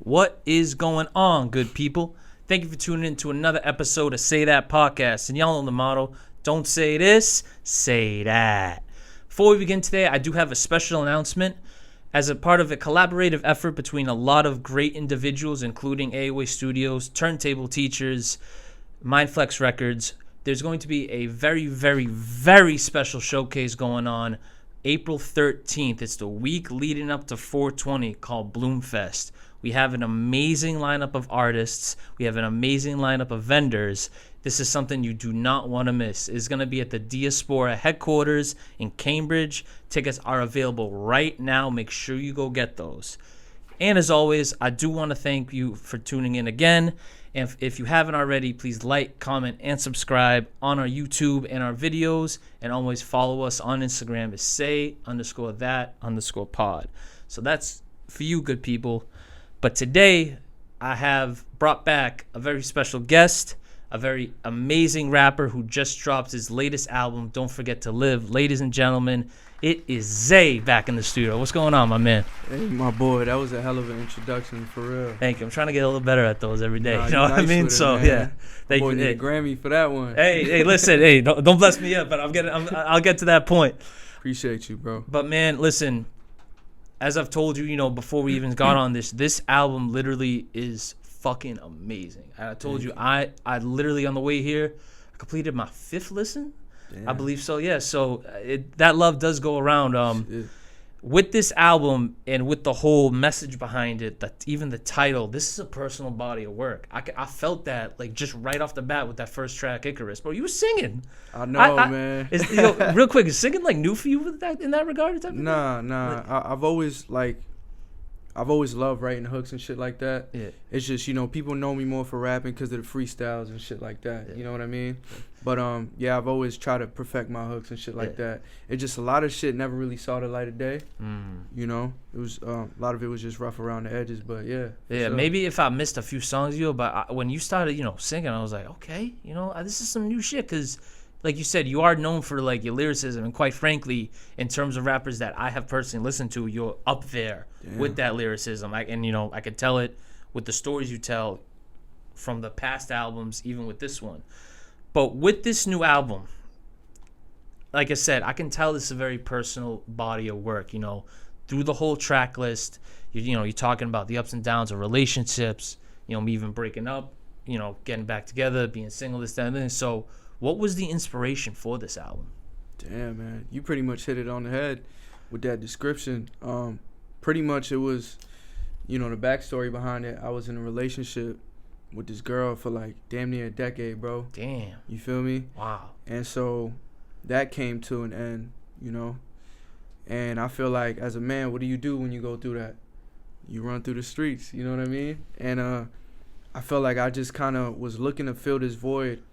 What is going on, good people? Thank you for tuning in to another episode of Say That Podcast. And y'all know the motto, don't say this, say that. Before we begin today, I do have a special announcement. As a part of a collaborative effort between a lot of great individuals, including AOA Studios, Turntable Teachers, Mindflex Records, there's going to be a very, very, very special showcase going on April 13th. It's the week leading up to 420 called Bloomfest. We have an amazing lineup of artists. We have an amazing lineup of vendors. This is something you do not want to miss. It's going to be at the Diaspora headquarters in Cambridge. Tickets are available right now. Make sure you go get those. And as always, I do want to thank you for tuning in again. And if you haven't already, please like, comment, and subscribe on our YouTube and our videos. And always follow us on Instagram at say_that_pod. So that's for you, good people. But today, I have brought back a very special guest, a very amazing rapper who just dropped his latest album, Don't Forget to Live. Ladies and gentlemen, it is Zay back in the studio. What's going on, my man? Hey, my boy, that was a hell of an introduction, for real. Thank you. I'm trying to get a little better at those every day. Nah, you know what I mean? So, yeah. Thank you. Need a Grammy for that one. Hey, listen. Hey, don't bless me up, but I'll get to that point. Appreciate you, bro. But, man, listen. As I've told you, before we even got on this album literally is fucking amazing. I told you, I literally on the way here, I completed my 5th listen. Damn. I believe so, yeah. So that love does go around. With this album and with the whole message behind it, even the title, this is a personal body of work. I felt that like just right off the bat with that first track, Icarus. Bro, you were singing. I know, man. Real quick, is singing like new for you with that in that regard? Nah. I've always loved writing hooks and shit like that. Yeah. It's just, people know me more for rapping because of the freestyles and shit like that. Yeah. You know what I mean? But, yeah, I've always tried to perfect my hooks and shit like that. It just, a lot of shit never really saw the light of day. It was, a lot of it was just rough around the edges, but yeah. Yeah, so. Maybe if I missed a few songs, but when you started, singing, I was like, okay, this is some new shit because, like you said, you are known for, like, your lyricism. And quite frankly, in terms of rappers that I have personally listened to, you're up there with that lyricism. I could tell it with the stories you tell from the past albums, even with this one. But with this new album, like I said, I can tell this is a very personal body of work, through the whole track list. You're talking about the ups and downs of relationships, me even breaking up, getting back together, being single, this, that, and this. So what was the inspiration for this album? Damn, man. You pretty much hit it on the head with that description. Pretty much it was, the backstory behind it. I was in a relationship with this girl for like damn near a decade, bro. Damn. You feel me? Wow. And so that came to an end, And I feel like as a man, what do you do when you go through that? You run through the streets, you know what I mean? And I felt like I just kind of was looking to fill this void.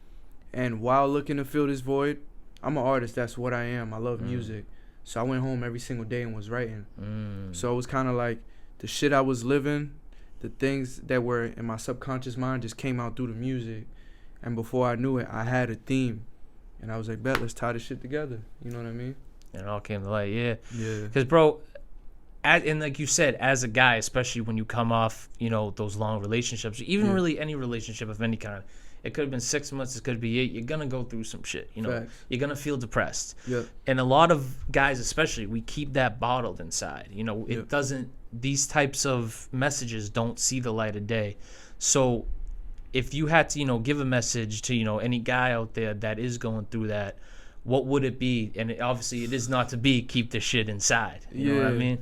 And while looking to fill this void, I'm an artist. That's what I am. I love music. So I went home every single day and was writing. So it was kind of like the shit I was living, the things that were in my subconscious mind just came out through the music. And before I knew it, I had a theme. And I was like, bet, let's tie this shit together. You know what I mean? And it all came to light, yeah. Yeah. Because, bro, and like you said, as a guy, especially when you come off, those long relationships, even really any relationship of any kind, it could have been 6 months, it could be 8. You're going to go through some shit, Facts. You're going to feel depressed. Yep. And a lot of guys, especially, we keep that bottled inside. It doesn't, these types of messages don't see the light of day. So if you had to, give a message to, any guy out there that is going through that, what would it be? And obviously it is not to be keep the shit inside. You know what I mean?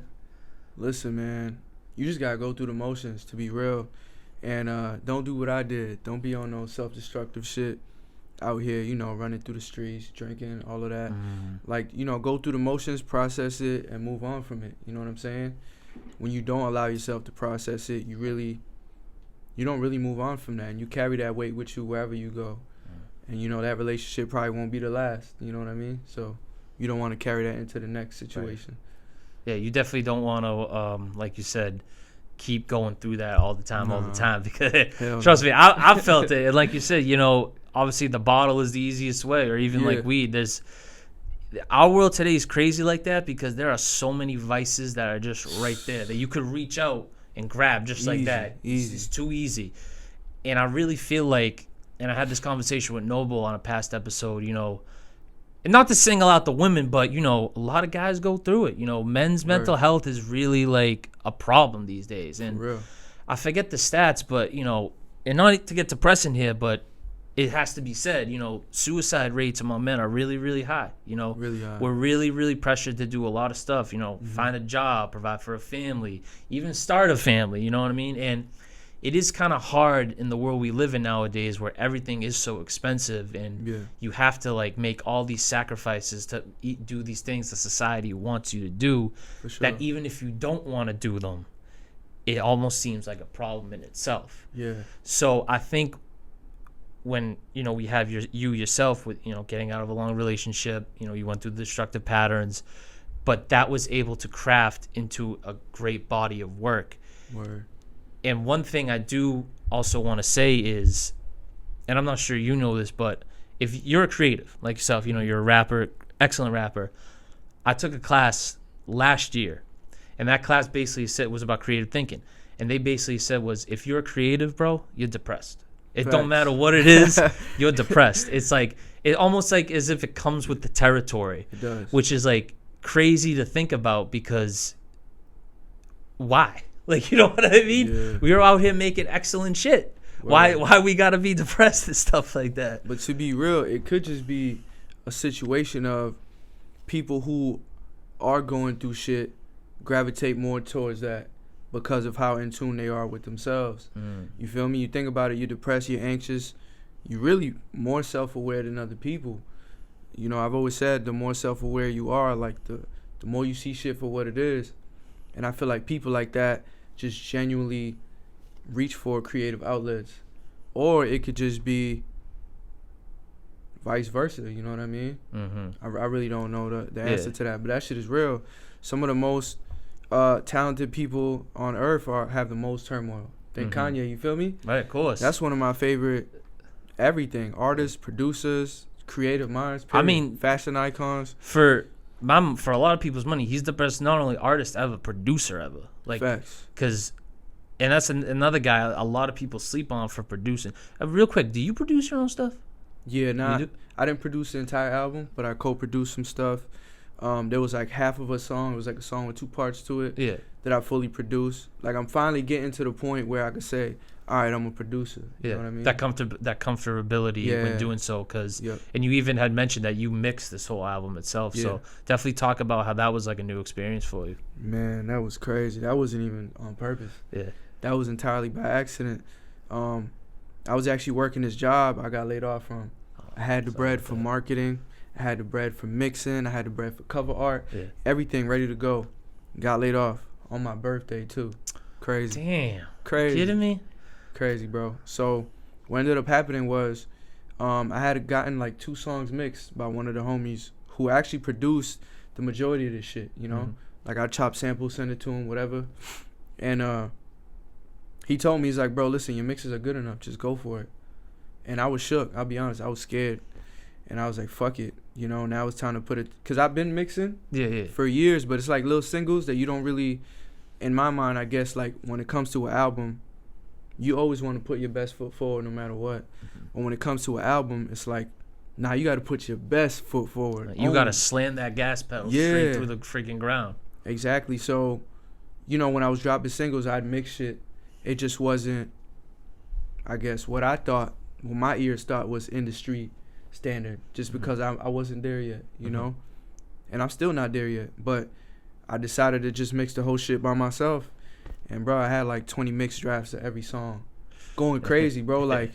Listen, man, you just got to go through the motions, to be real. And don't do what I did. Don't be on no self-destructive shit out here, running through the streets, drinking, all of that. Like, go through the motions, process it, and move on from it. You know what I'm saying? When you don't allow yourself to process it, you don't really move on from that. And you carry that weight with you wherever you go. And, that relationship probably won't be the last. You know what I mean? So you don't want to carry that into the next situation. Right. Yeah, you definitely don't want to, like you said, keep going through that all the time, because trust me, I felt it. And like you said, obviously the bottle is the easiest way, or even like weed. Our world today is crazy like that because there are so many vices that are just right there that you could reach out and grab just like Easy, that. easy. It's too easy. And I really feel like, and I had this conversation with Noble on a past episode, you know, and not to single out the women, but, you know, a lot of guys go through it. You know, men's mental health is really like a problem these days. And For real. I forget the stats, but, you know, and not to get depressing here, but it has to be said, you know, suicide rates among men are really, really high. You know, Really high. we're really, really pressured to do a lot of stuff, you know, find a job, provide for a family, even start a family, you know what I mean? And it is kind of hard in the world we live in nowadays where everything is so expensive and you have to like make all these sacrifices to do these things that society wants you to do, For sure. that even if you don't want to do them, it almost seems like a problem in itself. Yeah. So I think when, you know, we have you yourself with, you know, getting out of a long relationship, you know, you went through the destructive patterns, but that was able to craft into a great body of work. Word. And one thing I do also want to say is, and I'm not sure you know this, but if you're a creative like yourself, you know, you're a rapper, excellent rapper. I took a class last year, and that class basically was about creative thinking. And they basically said was, if you're a creative, bro, you're depressed. It don't matter what it is, you're depressed. It's like, it almost like as if it comes with the territory. It does. Which is like crazy to think about because why? Like, you know what I mean? Yeah. We are out here making excellent shit. Right. Why we gotta be depressed and stuff like that? But to be real, it could just be a situation of people who are going through shit gravitate more towards that because of how in tune they are with themselves. You feel me? You think about it, you're depressed, you're anxious, you're really more self-aware than other people. You know, I've always said the more self-aware you are, like the more you see shit for what it is. And I feel like people like that just genuinely reach for creative outlets. Or it could just be vice versa, you know what I mean? I really don't know the answer to that, but that shit is real. Some of the most talented people on earth have the most turmoil. Think Kanye, you feel me? Right, of course. That's one of my favorite everything. Artists, producers, creative minds, period. I mean, fashion icons. For a lot of people's money, he's the best not only artist ever, producer ever. Like, Facts. because, and that's another guy a lot of people sleep on for producing. Real quick, do you produce your own stuff? Yeah, do? I didn't produce the entire album, but I co-produced some stuff. There was like half of a song. It was like a song with 2 parts to it. Yeah. That I fully produced. Like, I'm finally getting to the point where I could say, all right, I'm a producer. You know what I mean? That comfortability when doing so, because and you even had mentioned that you mixed this whole album itself. So definitely talk about how that was like a new experience for you. Man, that was crazy. That wasn't even on purpose. Yeah. That was entirely by accident. I was actually working this job I got laid off from. I had the bread for marketing. I had the bread for mixing. I had the bread for cover art. Yeah. Everything ready to go. Got laid off on my birthday too. Crazy. Damn. Crazy. Kidding me? Crazy, bro. So what ended up happening was I had gotten like 2 songs mixed by one of the homies who actually produced the majority of this shit, you know? Like, I chop samples, send it to him, whatever. And he told me, he's like, bro, listen, your mixes are good enough. Just go for it. And I was shook. I'll be honest. I was scared. And I was like, fuck it. You know, now it's time to put it. Because I've been mixing for years, but it's like little singles that you don't really, in my mind, I guess, like when it comes to an album, you always want to put your best foot forward no matter what. But when it comes to an album, it's like, nah, you got to put your best foot forward. You got to slam that gas pedal straight through the freaking ground. Exactly. So, you know, when I was dropping singles, I'd mix shit. It just wasn't, I guess, what my ears thought was industry standard, just because I wasn't there yet, you know? And I'm still not there yet. But I decided to just mix the whole shit by myself. And, bro, I had like 20 mixed drafts of every song. Going crazy, bro. Like,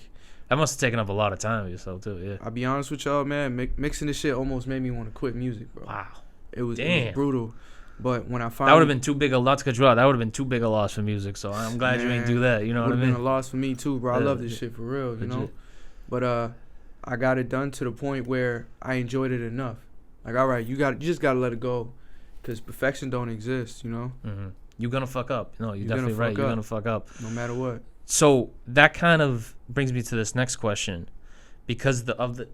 that must have taken up a lot of time with yourself, too, yeah. I'll be honest with y'all, man. Mixing this shit almost made me want to quit music, bro. Wow. It was brutal. But when I finally... That would have been too big a loss to cut you out. That would have been too big a loss for music, so I'm glad you ain't do that, you know what I mean? It would have been a loss for me, too, bro. I love this shit for real, you know? But I got it done to the point where I enjoyed it enough. Like, all right, you just got to let it go, because perfection don't exist, you know? You're going to fuck up. No, you're definitely right. You're going to fuck up. No matter what. So that kind of brings me to this next question. Because of the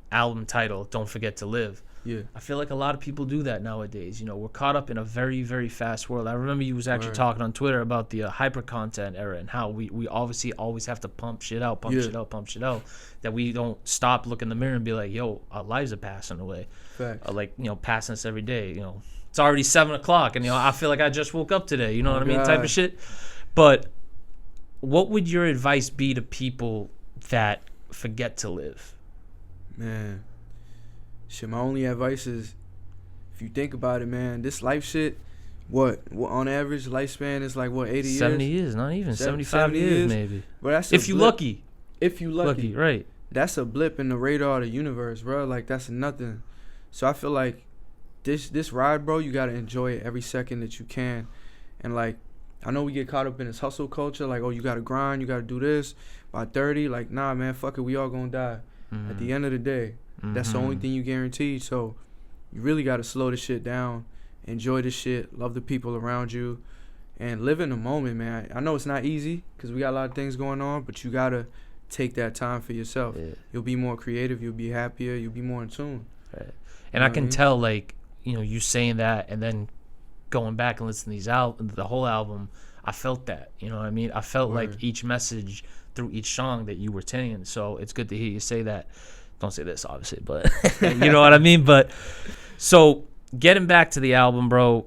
album title, Don't Forget to Live. Yeah. I feel like a lot of people do that nowadays. You know, we're caught up in a very, very fast world. I remember you was actually talking on Twitter about the hyper content era and how we obviously always have to pump shit out, pump shit out. That we don't stop, look in the mirror, and be like, yo, our lives are passing away. Facts. Like, you know, passing us every day. You know, it's already 7 o'clock, and you know, I feel like I just woke up today. You know what I mean, type of shit. But what would your advice be to people that forget to live? Man, shit, my only advice is, if you think about it, man, this life shit, what on average lifespan is like, what, 80 years? 70 years, not even 75 years maybe. But that's if you lucky. If you lucky, right? That's a blip in the radar of the universe, bro. Like, that's nothing. So I feel like this ride, bro, you gotta enjoy it every second that you can. And like, I know we get caught up in this hustle culture, like, oh, you gotta grind, you gotta do this by 30. Like, nah, man, fuck it, we all gonna die. At the end of the day, that's the only thing you guaranteed. So you really gotta slow the shit down, enjoy the shit, love the people around you, and live in the moment, man. I know it's not easy because we got a lot of things going on, but you gotta take that time for yourself. Yeah. You'll be more creative, you'll be happier, you'll be more in tune. Right. And I can tell, like, you know, you saying that and then going back and listening to the whole album, I felt that, you know what I mean? I felt like each message through each song that you were saying. So it's good to hear you say that. Don't say this, obviously, but you know what I mean? But so getting back to the album, bro,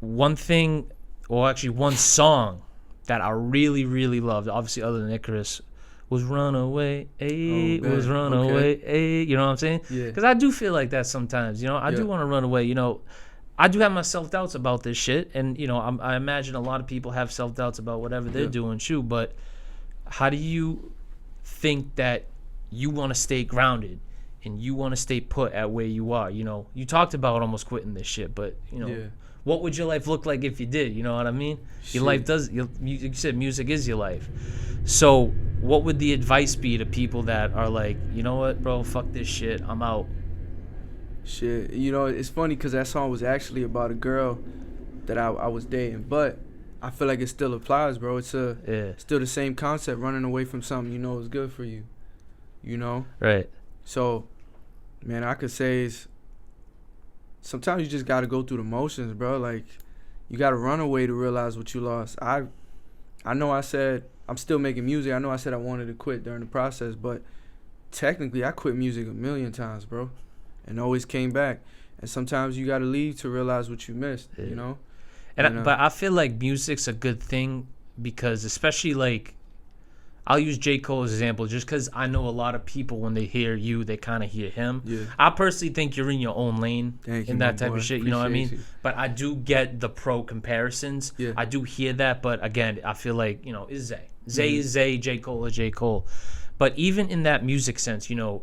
one song that I really, really loved, obviously other than Icarus, was Runaway, was Runaway, you know what I'm saying? Yeah. Because I do feel like that sometimes, you know? I do want to run away, you know? I do have my self-doubts about this shit, and, you know, I imagine a lot of people have self-doubts about whatever they're doing, too, but how do you think that you want to stay grounded and you want to stay put at where you are? You know, you talked about almost quitting this shit, but, you know, what would your life look like if you did? You know what I mean? Your life does, you said music is your life. So what would the advice be to people that are like, you know what, bro, fuck this shit, I'm out? Shit, you know, it's funny because that song was actually about a girl that I was dating, but I feel like it still applies, bro. It's still the same concept, running away from something you know is good for you, you know? Right. So, man, I could say is sometimes you just got to go through the motions, bro. Like, you got to run away to realize what you lost. I know I said I'm still making music. I know I said I wanted to quit during the process, but technically I quit music a million times, bro, and always came back. And sometimes you got to leave to realize what you missed, you know? But I feel like music's a good thing because, especially, like, I'll use J. Cole as an example just because I know a lot of people, when they hear you, they kind of hear him. Yeah. I personally think you're in your own lane in that type of shit, you know what I mean? But I do get the pro comparisons. Yeah. I do hear that, but again, I feel like, you know, it's Zay. Zay is Zay, J. Cole is J. Cole. But even in that music sense, you know,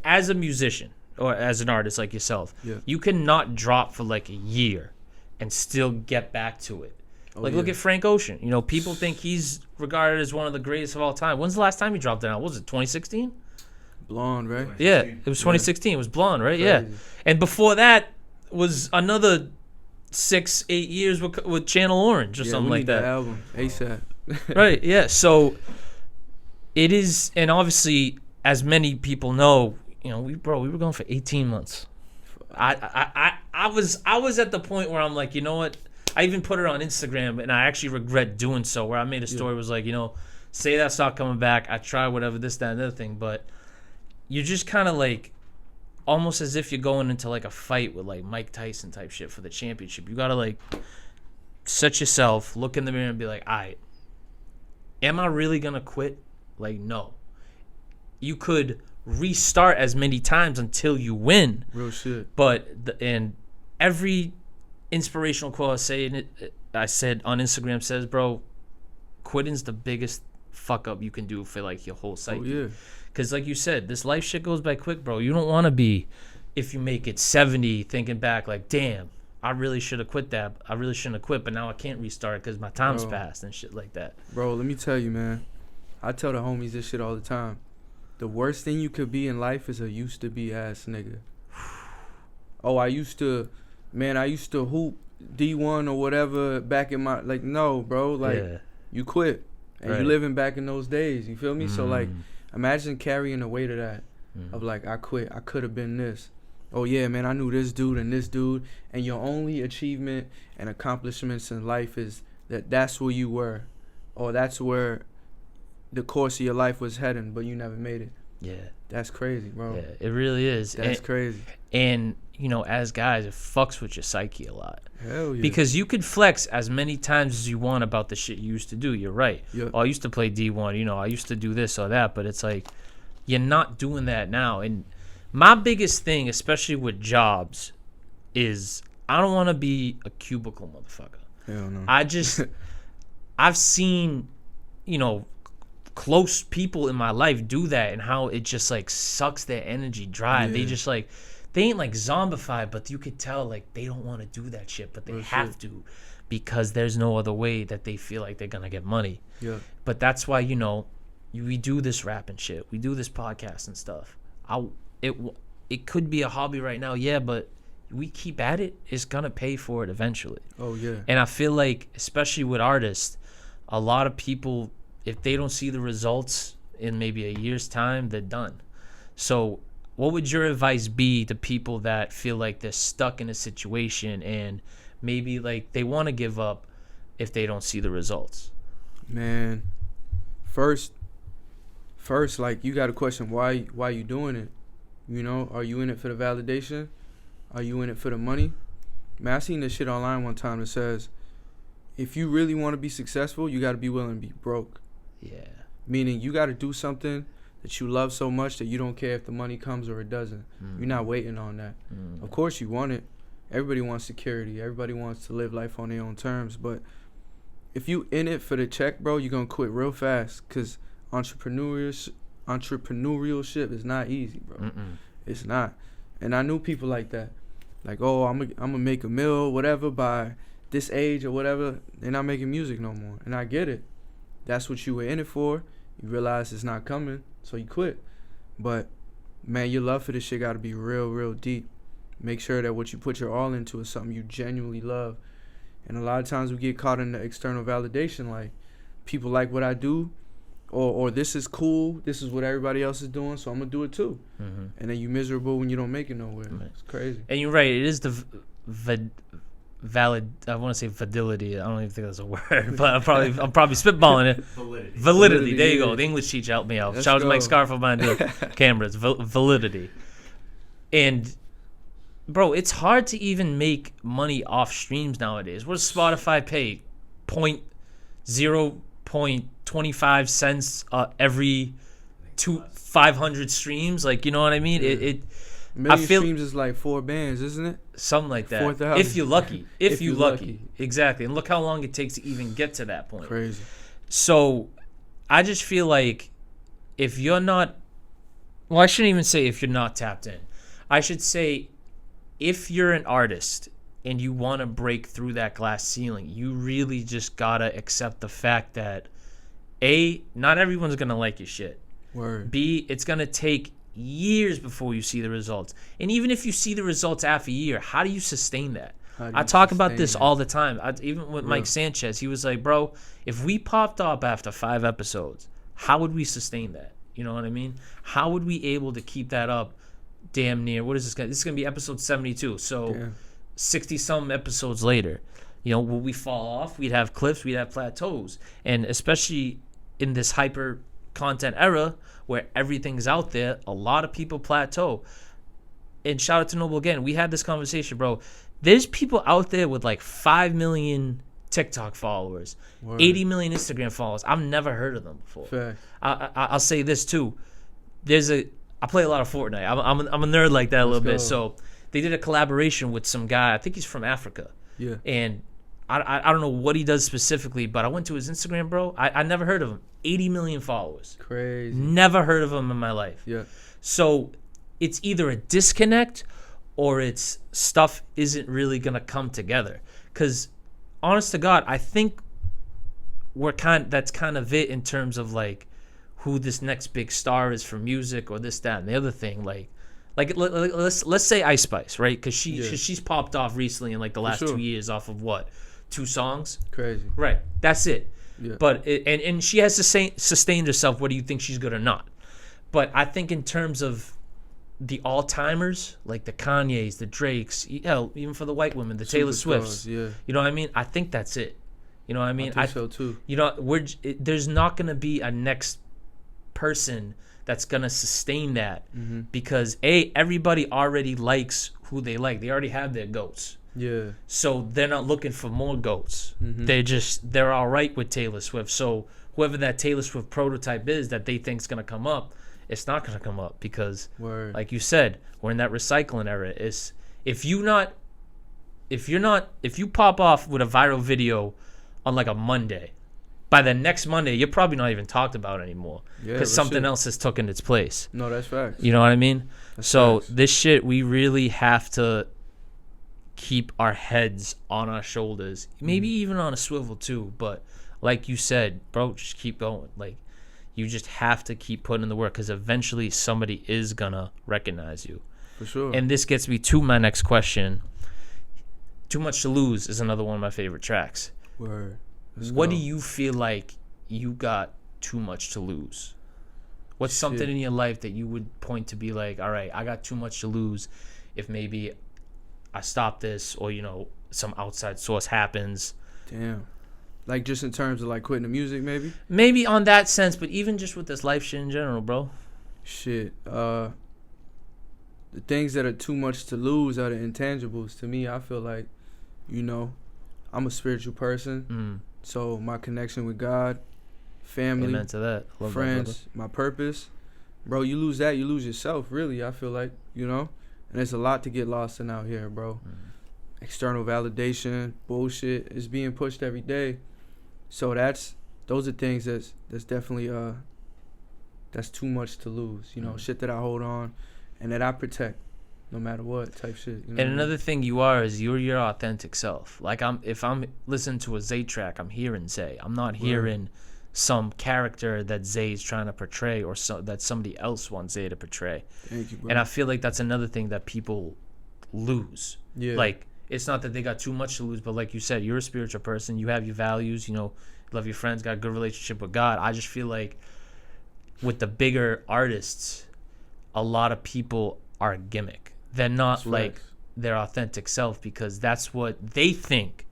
as a musician or as an artist like yourself, you cannot drop for like a year and still get back to it. Look at Frank Ocean. You know, people think he's regarded as one of the greatest of all time. When's the last time he dropped that out? Was it 2016? Blonde, right? Yeah, it was 2016. It was Blonde, right? Crazy. Yeah. And before that was another 6-8 years with Channel Orange or something like that. Album ASAP. Right. Yeah. So it is, and obviously, as many people know, you know, we were going for 18 months. I was at the point where I'm like, you know what? I even put it on Instagram, and I actually regret doing so, where I made a story was like, you know, say that's not coming back. I try whatever, this, that, and the other thing. But you're just kind of like almost as if you're going into like a fight with like Mike Tyson type shit for the championship. You got to like set yourself, look in the mirror and be like, all right, am I really going to quit? Like, no. You could restart as many times until you win. Real shit. But, and every inspirational quote I said on Instagram says, bro, quitting's the biggest fuck up you can do for like your whole psyche. Oh, yeah. Because like you said, this life shit goes by quick, bro. You don't want to be, if you make it 70, thinking back like, damn, I really should have quit that. I really shouldn't have quit, but now I can't restart because my time's passed and shit like that. Bro, let me tell you, man. I tell the homies this shit all the time. The worst thing you could be in life is a used to be ass nigga. Oh, I used to hoop D1 or whatever back in my, like, no, bro, like, you quit and you living back in those days, you feel me? So like, imagine carrying the weight of that, of like, I quit, I could have been this, oh yeah, man, I knew this dude and this dude, and your only achievement and accomplishments in life is that's where you were, or that's where the course of your life was heading, but you never made it. Yeah. That's crazy, bro. Yeah, it really is. That's crazy. And, you know, as guys, it fucks with your psyche a lot. Hell yeah. Because you could flex as many times as you want about the shit you used to do. You're right. Yep. Oh, I used to play D1. You know, I used to do this or that. But it's like, you're not doing that now. And my biggest thing, especially with jobs, is I don't want to be a cubicle motherfucker. Hell no. I've seen, you know, close people in my life do that, and how it just like sucks their energy dry. Yeah. They just like, they ain't like zombified, but you could tell like they don't want to do that shit, but they have to, because there's no other way that they feel like they're gonna get money. Yeah. But that's why, you know, we do this rap and shit, we do this podcast and stuff. It could be a hobby right now, yeah, but we keep at it, it's gonna pay for it eventually. Oh yeah. And I feel like, especially with artists, a lot of people, if they don't see the results in maybe a year's time, they're done. So what would your advice be to people that feel like they're stuck in a situation and maybe like they want to give up if they don't see the results? Man, first, like, you got to question why you doing it. You know, are you in it for the validation? Are you in it for the money? Man, I seen this shit online one time that says, if you really want to be successful, you got to be willing to be broke. Yeah. Meaning you got to do something that you love so much that you don't care if the money comes or it doesn't. You're not waiting on that. Of course you want it. Everybody wants security. Everybody wants to live life on their own terms. But if you in it for the check, bro, you're going to quit real fast, because entrepreneurship is not easy, bro. It's not. And I knew people like that. Like, oh, I'm gonna make a meal, whatever, by this age or whatever. They're not making music no more. And I get it. That's what you were in it for. You realize it's not coming, so you quit. But, man, your love for this shit got to be real, real deep. Make sure that what you put your all into is something you genuinely love. And a lot of times we get caught in the external validation, like, people like what I do, or this is cool, this is what everybody else is doing, so I'm going to do it too. And then you miserable when you don't make it nowhere. Right. It's crazy. And you're right, it is the valid, I want to say validity, I don't even think that's a word, but I'm probably spitballing it. Validity. There you go. The English teacher helped me out. Shout out to Mike Scarfo behind the cameras. Validity. And bro, it's hard to even make money off streams nowadays. What does Spotify pay? 0.25 cents every 500 streams? Like, you know what I mean? Yeah. Million streams is like 4 bands, isn't it? Something like that. 4,000. If you're lucky. If you're lucky. Exactly. And look how long it takes to even get to that point. Crazy. So I just feel like if you're not, well, I shouldn't even say if you're not tapped in. I should say if you're an artist and you want to break through that glass ceiling, you really just got to accept the fact that, A, not everyone's going to like your shit. Word. B, it's going to take years before you see the results. And even if you see the results after a year, how do you sustain that? I talk about this all the time. Even with Mike Sanchez, he was like, bro, if we popped up after 5 episodes, how would we sustain that? You know what I mean? How would we able to keep that up damn near, what is this going to, this is going to be episode 72. So 60-some episodes later, you know, will we fall off? We'd have cliffs, we'd have plateaus. And especially in this hyper content era where everything's out there, a lot of people plateau. And shout out to Noble again. We had this conversation, bro. There's people out there with like 5 million TikTok followers, 80 million Instagram followers. I've never heard of them before. Fact. I'll say this too. I play a lot of Fortnite. I'm a nerd like that a little bit. So they did a collaboration with some guy. I think he's from Africa. Yeah. And I don't know what he does specifically, but I went to his Instagram, bro. I never heard of him. 80 million followers. Crazy. Never heard of him in my life. Yeah. So it's either a disconnect or it's stuff isn't really going to come together. Because honest to God, I think that's kind of it in terms of like who this next big star is for music or this, that, and the other thing. Like let's say Ice Spice, right? Because she's popped off recently in like the last 2 years off of what? 2 songs? Crazy. Right. That's it. Yeah. But and she has sustained herself whether you think she's good or not. But I think in terms of the all-timers, like the Kanyes, the Drakes, hell, even for the white women, the Taylor Swifts. Yeah. You know what I mean? I think that's it. You know what I mean? I think so too. You know, there's not going to be a next person that's going to sustain that because everybody already likes who they like. They already have their goats. Yeah. So they're not looking for more goats. They're all right with Taylor Swift. So whoever that Taylor Swift prototype is that they think's going to come up, it's not going to come up because like you said, we're in that recycling era. If you pop off with a viral video on like a Monday, by the next Monday, you're probably not even talked about anymore because something else has taken its place. No, that's facts. You know what I mean? That's so facts. This shit, we really have to keep our heads on our shoulders, maybe even on a swivel too. But like you said, bro, just keep going. Like you just have to keep putting in the work because eventually somebody is gonna recognize you. For sure. And this gets me to my next question. Too Much to Lose is another one of my favorite tracks. Word. What do you feel like you got too much to lose? What's something in your life that you would point to be like, all right, I got too much to lose if maybe I stop this or, you know, some outside source happens? Damn. Like just in terms of like quitting the music maybe? Maybe on that sense, but even just with this life shit in general, bro. Shit. The things that are too much to lose are the intangibles. To me, I feel like, you know, I'm a spiritual person. So my connection with God, family, Amen to that. Love friends, that, my purpose. Bro, you lose that, you lose yourself, really, I feel like, you know? And there's a lot to get lost in out here, bro. External validation, bullshit is being pushed every day. So those are things that's definitely that's too much to lose, you know, shit that I hold on and that I protect. No matter what type shit. You know and another thing you're your authentic self. Like if I'm listening to a Zay track, I'm hearing Zay. I'm not hearing some character that Zay's trying to portray or that somebody else wants Zay to portray. Thank you, bro. And I feel like that's another thing that people lose. Yeah. Like it's not that they got too much to lose, but like you said, you're a spiritual person. You have your values. You know, love your friends. Got a good relationship with God. I just feel like with the bigger artists, a lot of people are a gimmick. They're not like their authentic self because that's what they think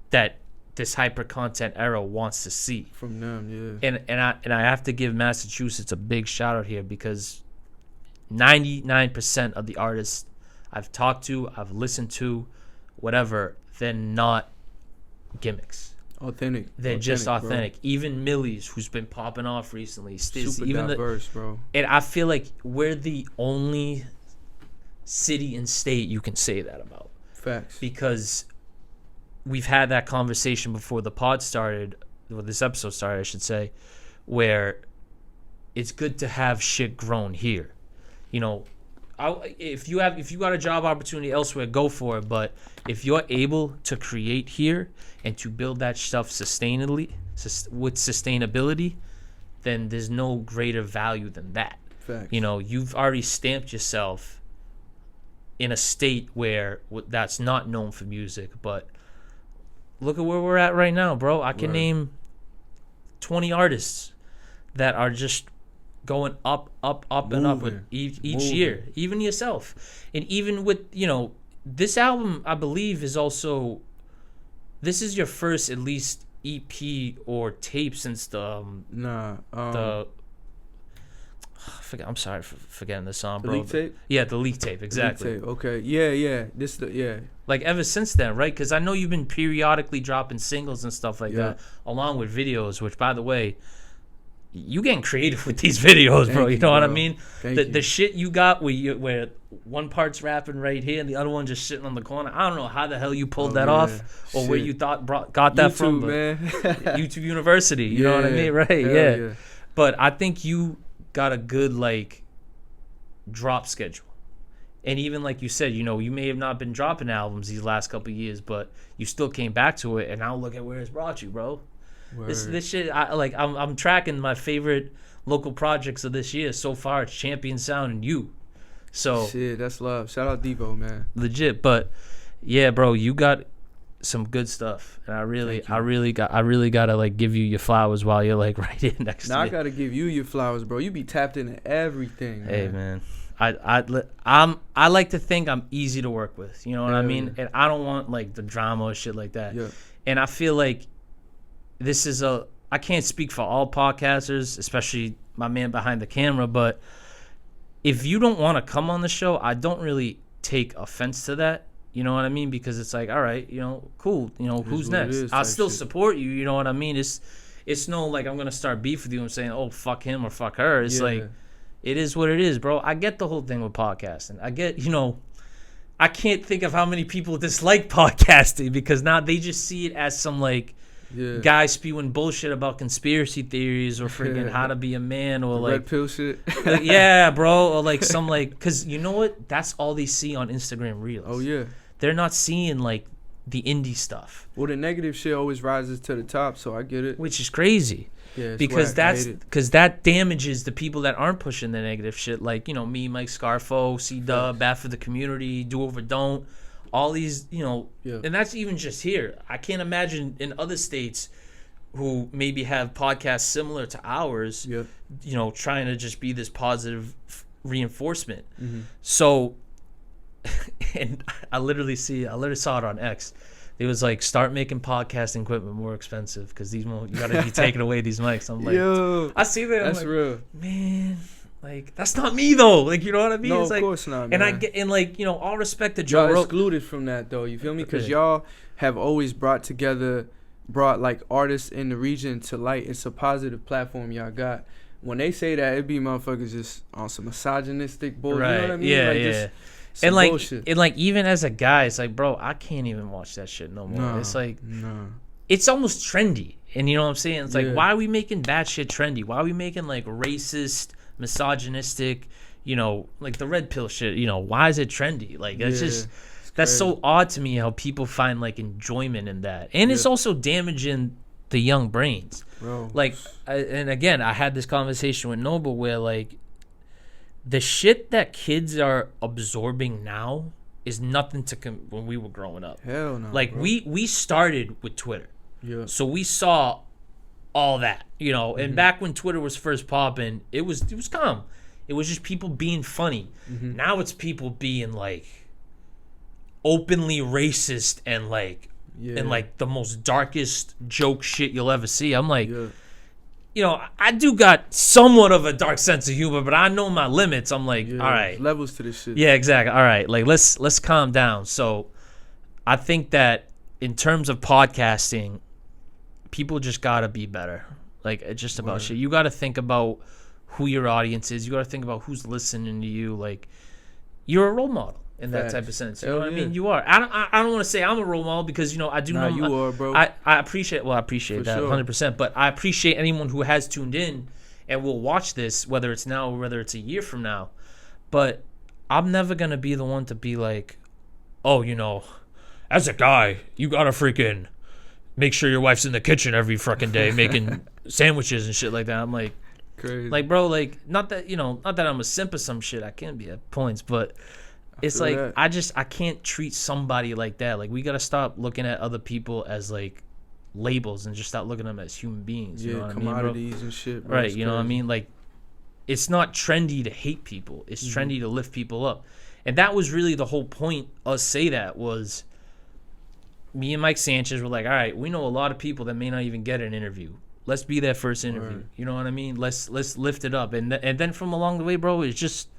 that this hyper content era wants to see from them. Yeah. And I have to give Massachusetts a big shout out here because 99% of the artists I've talked to, I've listened to, whatever, they're not gimmicks. Authentic. They're just authentic. Bro. Even Millie's, who's been popping off recently, super even diverse, bro. And I feel like we're the only city and state you can say that about. Facts. Because we've had that conversation before the pod started, or this episode started, I should say, where it's good to have shit grown here. You know, if you got a job opportunity elsewhere, go for it. But if you're able to create here and to build that stuff sustainably, with sustainability, then there's no greater value than that. Facts. You know, you've already stamped yourself in a state where that's not known for music, but look at where we're at right now, bro. I can name 20 artists that are just going up and up with each year. Even yourself. And even with, you know, this album, I believe, is also, this is your first at least EP or tape since the I'm sorry for forgetting the song, bro. The leak tape? Yeah, the leak tape, exactly. Leak tape. Okay, yeah. Like ever since then, right? Because I know you've been periodically dropping singles and stuff like that, along with videos. Which, by the way, you getting creative with these videos, bro. You know what I mean? The shit you got where one part's rapping right here and the other one just sitting on the corner. I don't know how the hell you pulled that off, or where you got that YouTube, from. Man. YouTube University. You know what I mean, right? Yeah. But I think you got a good like drop schedule, and even like you said, you know, you may have not been dropping albums these last couple of years, but you still came back to it, and now look at where it's brought you, bro. This shit, I'm tracking my favorite local projects of this year so far. It's Champion Sound and you. So shit, that's love. Shout out Devo, man. Legit, but yeah, bro, you got some good stuff, and I really gotta like give you your flowers while you're like right here next to me. I gotta give you your flowers, bro. You be tapped into everything. Hey, man, I like to think I'm easy to work with. You know what I mean? Yeah. And I don't want like the drama or shit like that. Yeah. And I feel like this is I can't speak for all podcasters, especially my man behind the camera, but if you don't want to come on the show, I don't really take offense to that. You know what I mean? Because it's like, all right, cool. Who's next? I'll still support you. You know what I mean? It's no like I'm gonna start beef with you and saying, oh, fuck him or fuck her. It's like, it is what it is, bro. I get the whole thing with podcasting. I get, I can't think of how many people dislike podcasting because now they just see it as some like guy spewing bullshit about conspiracy theories or freaking how to be a man or like red pill shit. Yeah, bro, or like some like, because you know what? That's all they see on Instagram Reels. Oh yeah, they're not seeing like the indie stuff. Well, the negative shit always rises to the top, so I get it. Which is crazy. Yeah, because that damages the people that aren't pushing the negative shit, like me, Mike Scarfo, C-Dub, Bad for the Community, Do Over Don't, all these, and that's even just here. I can't imagine in other states who maybe have podcasts similar to ours, trying to just be this positive reinforcement. Mm-hmm. So, and I literally saw it on X. It was like, start making podcasting equipment more expensive because you got to be taking away these mics. I'm like, yo, I see that. That's real, man. Like, that's not me though. Like, you know what I mean? No, it's of like, course not. Man. And I get, and like, all respect to Joe. Y'all excluded from that though. You feel me? Because y'all have always brought like artists in the region to light. It's a positive platform y'all got. When they say that, it be motherfuckers just on some misogynistic bull. Right. You know what I mean? Yeah. Like, yeah. And bullshit. And like even as a guy, it's like, bro, I can't even watch that shit no more. It's like, it's almost trendy, and you know what I'm saying? It's like, why are we making that shit trendy? Why are we making like racist, misogynistic, like the red pill shit? Why is it trendy? Like that's so odd to me how people find like enjoyment in that, and it's also damaging the young brains. Bro. Like, and again, I had this conversation with Noble where like, the shit that kids are absorbing now is nothing to when we were growing up. Hell no. Like, bro. we started with Twitter. Yeah. So we saw all that, and back when Twitter was first popping, it was calm. It was just people being funny. Mm-hmm. Now it's people being like openly racist and like the most darkest joke shit you'll ever see. I'm like, I do got somewhat of a dark sense of humor, but I know my limits. I'm like, all right, levels to this shit. Yeah, exactly. All right, like let's calm down. So, I think that in terms of podcasting, people just gotta be better. Like, it's just about shit. You gotta think about who your audience is. You gotta think about who's listening to you. Like, you're a role model in that type of sense. You know what I mean? You are. I don't want to say I'm a role model because I do know you are, bro. I appreciate that 100%. But I appreciate anyone who has tuned in and will watch this, whether it's now or whether it's a year from now. But I'm never gonna be the one to be like, oh, as a guy, you gotta freaking make sure your wife's in the kitchen every freaking day making sandwiches and shit like that. I'm like, crazy. Like, bro, like not that I'm a simp or some shit. I can be at points, but it's like that. I can't treat somebody like that. Like, we gotta stop looking at other people as like labels and just start looking at them as human beings. You know what commodities I mean, bro? And shit. Bro. Right, it's you know crazy. what I mean? Like, it's not trendy to hate people. It's trendy to lift people up. And that was really the whole point us say that was me and Mike Sanchez were like, all right, we know a lot of people that may not even get an interview. Let's be their first interview. Right. You know what I mean? Let's lift it up. And then from along the way, bro, it's just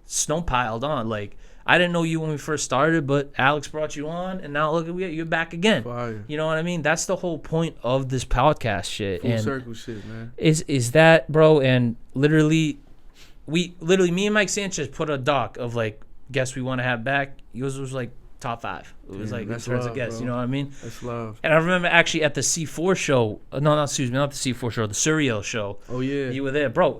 snow piled on. Like, I didn't know you when we first started, but Alex brought you on, and now look at you're back again. Fire. You know what I mean? That's the whole point of this podcast shit. Full circle shit, man. Is that, bro? And literally, me and Mike Sanchez put a doc of like guests we want to have back. Yours was like top 5. It was like in terms of guests. Bro. You know what I mean? That's love. And I remember actually at the C4 show. Not the C4 show. The Surreal show. Oh yeah. You were there, bro.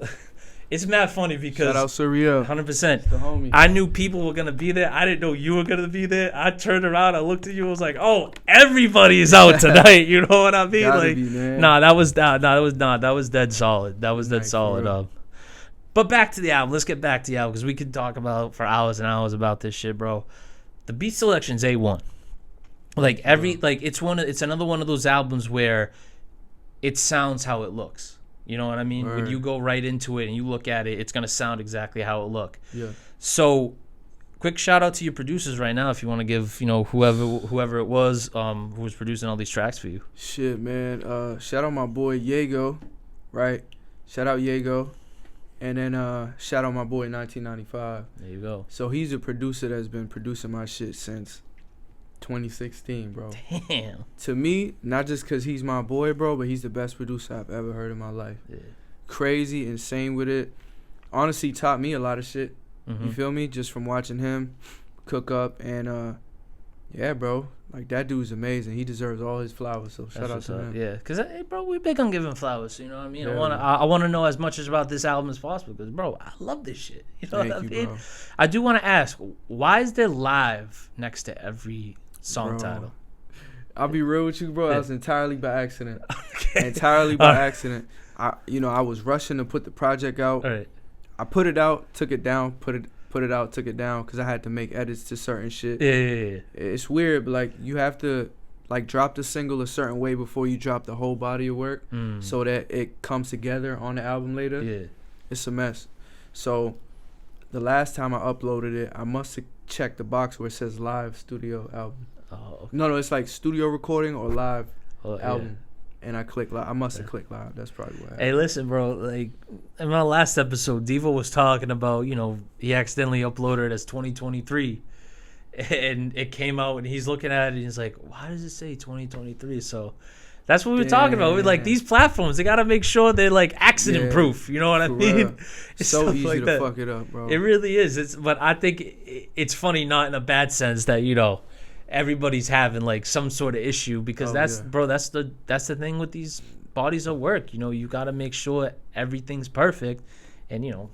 It's mad funny because shout out Surreal. 100%. The homie. I knew people were gonna be there. I didn't know you were gonna be there. I turned around, I looked at you, I was like, "Oh, everybody's out tonight." You know what I mean? Gotta like, be, man. that was dead solid. That was dead solid. But back to the album. Let's get back to the album because we could talk about for hours and hours about this shit, bro. The beat selection's A1. Like it's another one of those albums where it sounds how it looks. You know what I mean? When Word. you go right into it and you look at it, it's gonna sound exactly how it look. Yeah. So, quick shout out to your producers right now, if you want to give, you know, whoever it was who was producing all these tracks for you. Shit, man. Shout out my boy Yago, right? Shout out Yago. And then shout out my boy 1995. There you go. So he's a producer that's been producing my shit since 2016, bro. Damn. To me, not just because he's my boy, bro, but he's the best producer I've ever heard in my life. Yeah. Crazy, insane with it. Honestly, taught me a lot of shit. Mm-hmm. You feel me? Just from watching him cook up. And, yeah, bro. Like, that dude's amazing. He deserves all his flowers. So, shout out to him. Yeah, because, hey, bro, we big on giving flowers. You know what I mean? Yeah, I want to know as much about this album as possible because, bro, I love this shit. You know what I Thank mean? you, bro. I do want to ask, why is there live next to every song Bro, title? I'll be real with you, bro. Yeah. That was entirely by accident. Okay. Entirely by accident. I was rushing to put the project out. All right. I put it out, took it down, put it out, took it down because I had to make edits to certain shit. Yeah. It's weird, but like you have to like drop the single a certain way before you drop the whole body of work so that it comes together on the album later. Yeah. It's a mess. So the last time I uploaded it, I must have checked the box where it says live studio album. Oh, okay. No, it's like studio recording or live Oh, album. And I clicked live. I must have clicked live. That's probably what happened. Hey, listen, bro. Like in my last episode, Devo was talking about, you know, he accidentally uploaded it as 2023, and it came out, and he's looking at it, and he's like, "Why does it say 2023?" So that's what we were talking about. We're like, these platforms, they gotta make sure they're like accident proof. You know what I mean? Real. It's so stuff easy like to that. fuck it up, bro. It really is. But I think it's funny, not in a bad sense, that, you know, everybody's having like some sort of issue because that's the thing with these bodies of work. You know, you got to make sure everything's perfect, and you know,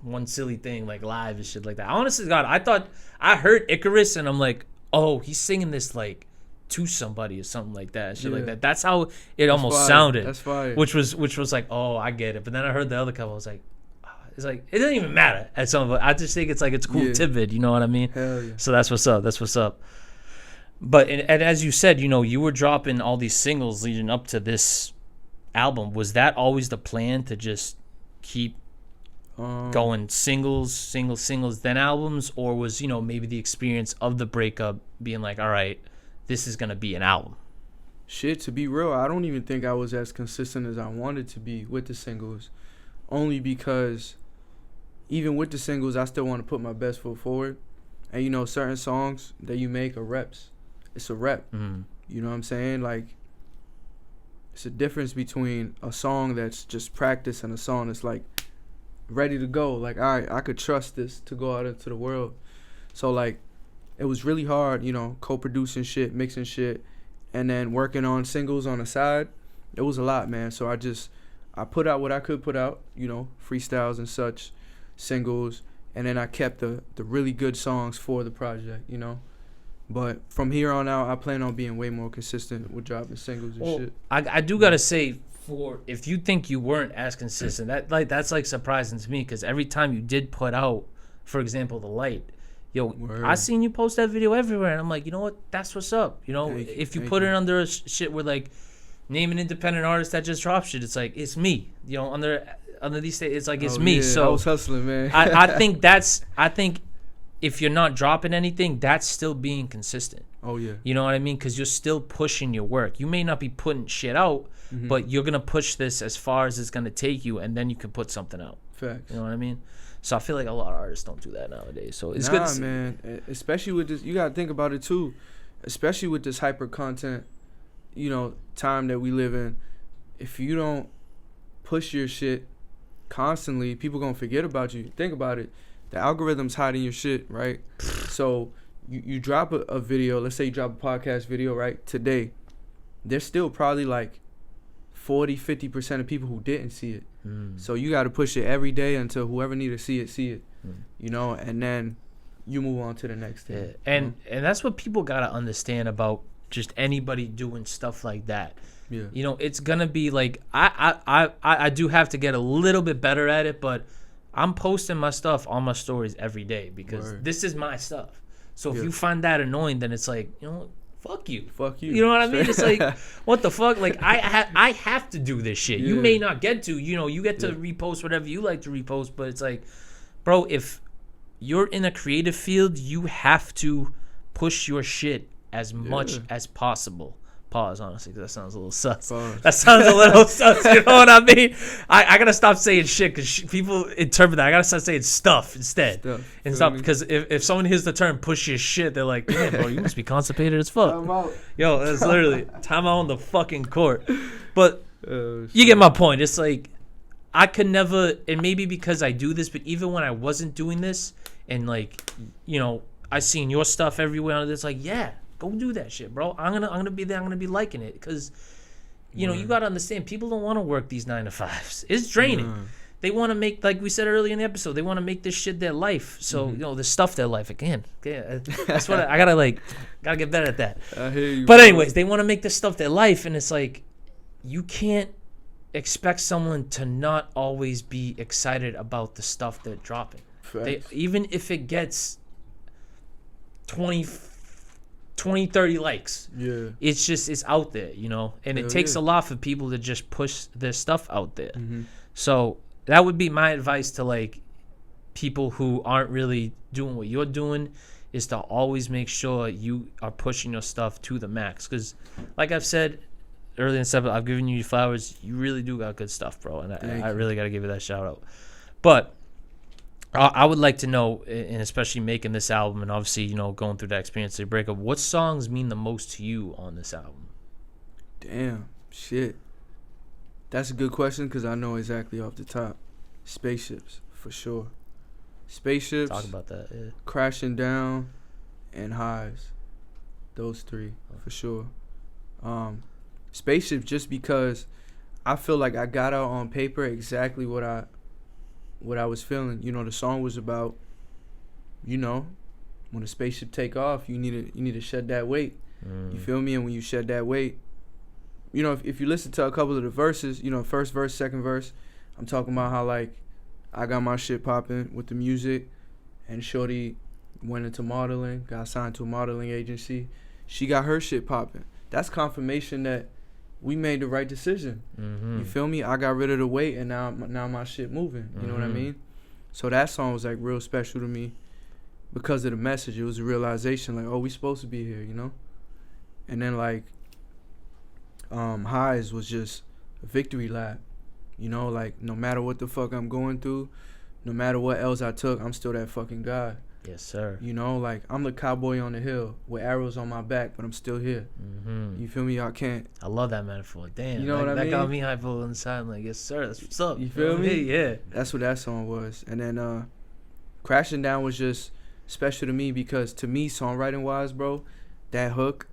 one silly thing like live and shit like that. Honestly, God, I heard Icarus and I'm like, oh, he's singing this like to somebody or something like that, shit like that. That's how it almost sounded. That's fire. Which was like, oh, I get it. But then I heard the other couple, I was like, it's like it doesn't even matter at some point. I just think it's like it's cool tidbit. You know what I mean? Hell yeah. So that's what's up. But and as you said, you know, you were dropping all these singles leading up to this album. Was that always the plan to just keep going singles, then albums? Or was, you know, maybe the experience of the breakup being like, all right, this is going to be an album? Shit, to be real, I don't even think I was as consistent as I wanted to be with the singles. Only because even with the singles, I still want to put my best foot forward. And, you know, certain songs that you make are reps. It's a rep. You know what I'm saying? Like, it's a difference between a song that's just practice and a song that's like ready to go. Like, all right, I could trust this to go out into the world. So like, it was really hard, you know, co-producing shit, mixing shit, and then working on singles on the side. It was a lot, man. So I put out what I could put out, you know, freestyles and such, singles, and then I kept the really good songs for the project, you know. But from here on out, I plan on being way more consistent with dropping singles and shit. I do gotta say, if you think you weren't as consistent, that's like surprising to me, because every time you did put out, for example, The Light, Word. I seen you post that video everywhere, and I'm like, you know what? That's what's up. You know, if you put it under a shit where like name an independent artist that just dropped shit, it's like it's me. You know, under these days, it's like it's me. Yeah, so I was hustling, man. I think if you're not dropping anything, that's still being consistent. Oh, yeah. You know what I mean? Because you're still pushing your work. You may not be putting shit out, but you're going to push this as far as it's going to take you, and then you can put something out. Facts. You know what I mean? So I feel like a lot of artists don't do that nowadays. So it's good to see. Man. Especially with this, you got to think about it, too. Especially with this hyper content, you know, time that we live in. If you don't push your shit constantly, people going to forget about you. Think about it. The algorithm's hiding your shit, right? So you drop a video, let's say you drop a podcast video, right, today. There's still probably like 40-50% of people who didn't see it. So you got to push it every day until whoever need to see it, you know, and then you move on to the next thing. Yeah. And that's what people got to understand about just anybody doing stuff like that. Yeah. You know, it's going to be like, I do have to get a little bit better at it, but I'm posting my stuff on my stories every day because this is my stuff. So if you find that annoying, then it's like, you know, Fuck you. You know what I mean? It's like, what the fuck? Like, I have to do this shit. You may not get to, you get to repost whatever you like to repost, but it's like, bro, if you're in a creative field, you have to push your shit as much as possible. Pause, honestly, because that sounds a little sus. That sounds a little sus, you know what I mean? I gotta stop saying shit because people interpret that. I gotta start saying stuff instead. And stop, because if someone hears the term push your shit, they're like, damn, bro, you must be constipated as fuck. Time out. Yo, that's literally time out on the fucking court. But you get my point. It's like, I could never, and maybe because I do this, but even when I wasn't doing this, and like, I seen your stuff everywhere, and it's like, yeah, go do that shit, bro. I'm gonna be there. I'm gonna be liking it because, you gotta understand, people don't want to work these 9 to 5s. It's draining. They want to make, like we said earlier in the episode, they want to make this shit their life. So the stuff their life again. Yeah, that's what I gotta get better at that. I hear you. But anyways, they want to make this stuff their life, and it's like, you can't expect someone to not always be excited about the stuff they're dropping. Even if it gets 20, 30 likes. Yeah. It's out there, and it takes a lot for people to just push their stuff out there. So that would be my advice to like people who aren't really doing what you're doing, is to always make sure you are pushing your stuff to the max. Because like I've said earlier in stuff, I've given you your flowers. You really do got good stuff, bro. And I really got to give you that shout out. But I would like to know, and especially making this album and obviously, going through that experience of the breakup, what songs mean the most to you on this album? Damn, shit. That's a good question because I know exactly off the top. Spaceships, for sure. Spaceships. Talk about that, yeah. Crashing Down, and Highs. Those 3, for sure. Spaceships, just because I feel like I got out on paper exactly what I was feeling. The song was about, when a spaceship take off, you need to shed that weight. You feel me? And when you shed that weight, if you listen to a couple of the verses, first verse, second verse, I'm talking about how like I got my shit popping with the music, and shorty went into modeling, got signed to a modeling agency. She got her shit popping. That's confirmation that we made the right decision. You feel me? I got rid of the weight, and now my shit moving. You know what I mean? So that song was like real special to me because of the message. It was a realization like, oh, we supposed to be here, And then like Highs was just a victory lap. Like no matter what the fuck I'm going through, no matter what else I took, I'm still that fucking guy. Yes, sir. Like I'm the cowboy on the hill with arrows on my back, but I'm still here. You feel me? I can't. I love that metaphor. Damn. You know what I mean? That got me hypo inside. I'm like, yes, sir. That's what's up. You feel me? Yeah. That's what that song was. And then Crashing Down was just special to me because to me, songwriting wise, bro, that hook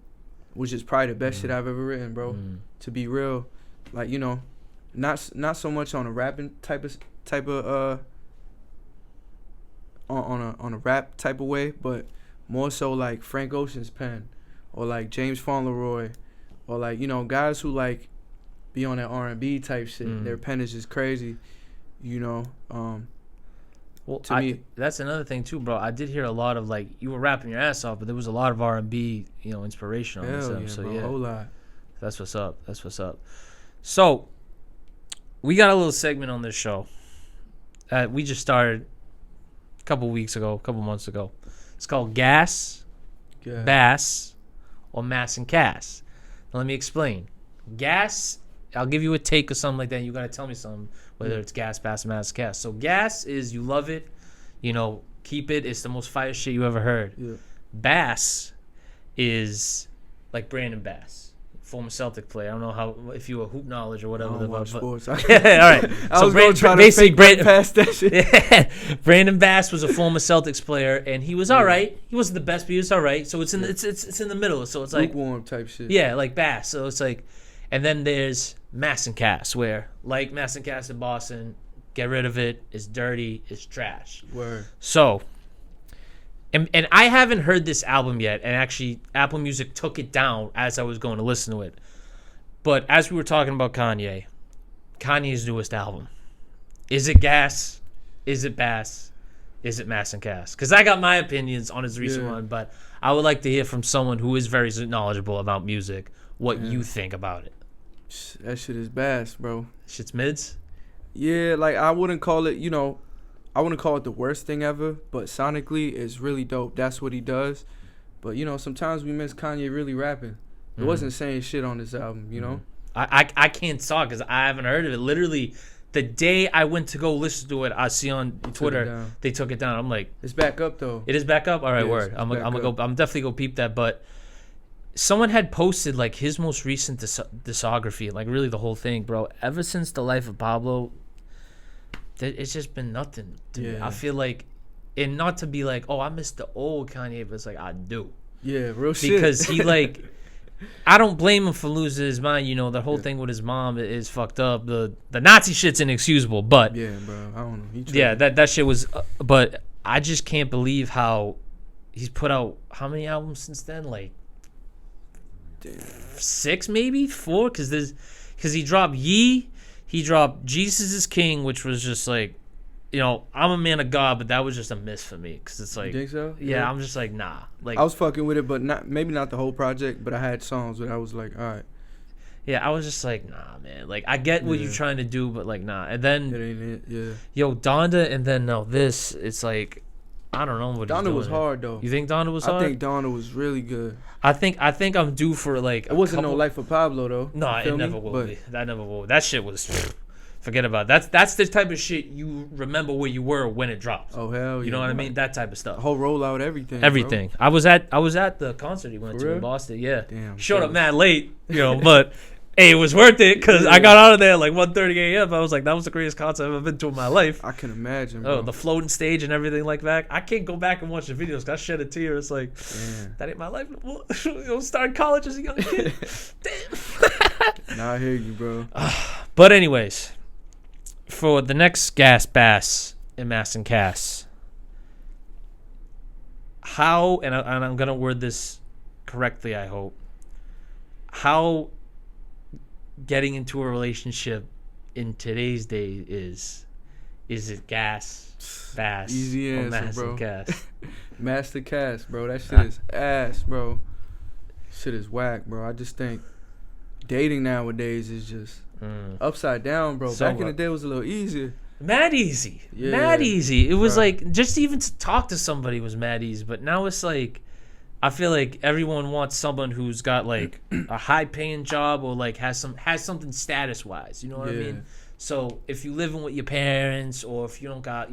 was just probably the best shit I've ever written, bro. To be real, like not so much on a rapping type of on a rap type of way, but more so like Frank Ocean's pen, or like James Fauntleroy, or like guys who like be on that R&B type shit. Their pen is just crazy, Well, to me, that's another thing too, bro. I did hear a lot of like you were rapping your ass off, but there was a lot of R&B, inspiration on this episode. Bro, a whole lot. That's what's up. So we got a little segment on this show that we just started a couple months ago. It's called Gas, Bass, or Mass and Cass. Now let me explain. Gas, I'll give you a take or something like that. And you got to tell me something, whether it's gas, bass, mass, cass. So gas is you love it, keep it. It's the most fire shit you ever heard. Yeah. Bass is like Brandon Bass, former Celtic player. I don't know if you were hoop knowledge or whatever. I don't watch sports. Yeah, all right. I was going to try to fake past that shit. Yeah. Brandon Bass was a former Celtics player, and he was all right. He wasn't the best, but he was all right. So it's in it's in the middle. So it's like lukewarm type shit. Yeah, like Bass. So it's like, and then there's Mass and Cass, where like Mass and Cass in Boston, get rid of it. It's dirty. It's trash. Word. So, and I haven't heard this album yet, and actually Apple Music took it down as I was going to listen to it. But as we were talking about Kanye's newest album, is it gas? Is it bass? is it Mass and Cass? Because I got my opinions on his recent one, but I would like to hear from someone who is very knowledgeable about music what you think about it. That shit is bass, bro. Shit's mids? Yeah, like I wouldn't call it, I wouldn't call it the worst thing ever, but sonically it's really dope. That's what he does. But, sometimes we miss Kanye really rapping. It wasn't saying shit on this album, you know? I can't talk because I haven't heard of it. Literally, the day I went to go listen to it, I see on Twitter they took it down. I'm like, it's back up though. It is back up. All right, word. I'm definitely go peep that. But someone had posted like his most recent discography, like really the whole thing, bro. Ever since The Life of Pablo, it's just been nothing to me. I feel like, and not to be like, oh, I miss the old Kanye, but it's like I do. Yeah, real shit. Because he like. I don't blame him for losing his mind. The whole thing with his mom is fucked up. The Nazi shit's inexcusable, but yeah, bro, I don't know. Yeah, that shit was. But I just can't believe how he's put out how many albums since then? Like 6, maybe 4. Because he dropped Ye, he dropped Jesus is King, which was just like, I'm a man of God, but that was just a miss for me because it's like, you think so? Yeah, I'm just like, nah. Like I was fucking with it, but maybe not the whole project. But I had songs where I was like, all right. Yeah, I was just like, nah, man. Like I get what you're trying to do, but like, nah. And then it ain't it. Yeah. Yo, Donda, and then now this. It's like, I don't know what he's doing. Donda was hard though. You think Donda was hard? I think Donda was really good. I think I'm due for like. It wasn't no Life of Pablo though. No, it never will be. That never will. That shit was. Forget about it. That's the type of shit you remember where you were when it dropped. Oh hell yeah! You know what I mean? That type of stuff. The whole rollout, everything. Everything. Bro. I was at the concert he went to in Boston. Yeah. Damn. Showed up mad late, but hey, it was worth it because I got out of there at like 1:30 a.m. I was like, that was the greatest concert I've ever been to in my life. I can imagine. Bro. Oh, the floating stage and everything like that. I can't go back and watch the videos. 'Cause I shed a tear. It's like, that ain't my life. Starting college as a young kid. Damn. Nah, I hear you, bro. But anyways. For the next Gas Bass in Mass and Cass, how, and I'm going to word this correctly, I hope, how getting into a relationship in today's day is it Gas, Bass, easy answer, or Mass bro. and Cass? Master Cass, bro. That shit is ass, bro. Shit is whack, bro. I just think dating nowadays is just upside down, bro. So back in the day, it was a little easier. Mad easy. Yeah, mad easy. It was bro. like, just even to talk to somebody was mad easy. But now it's like, I feel like everyone wants someone who's got like a high paying job or like has something status wise. You know what I mean? So if you living with your parents or if you don't got,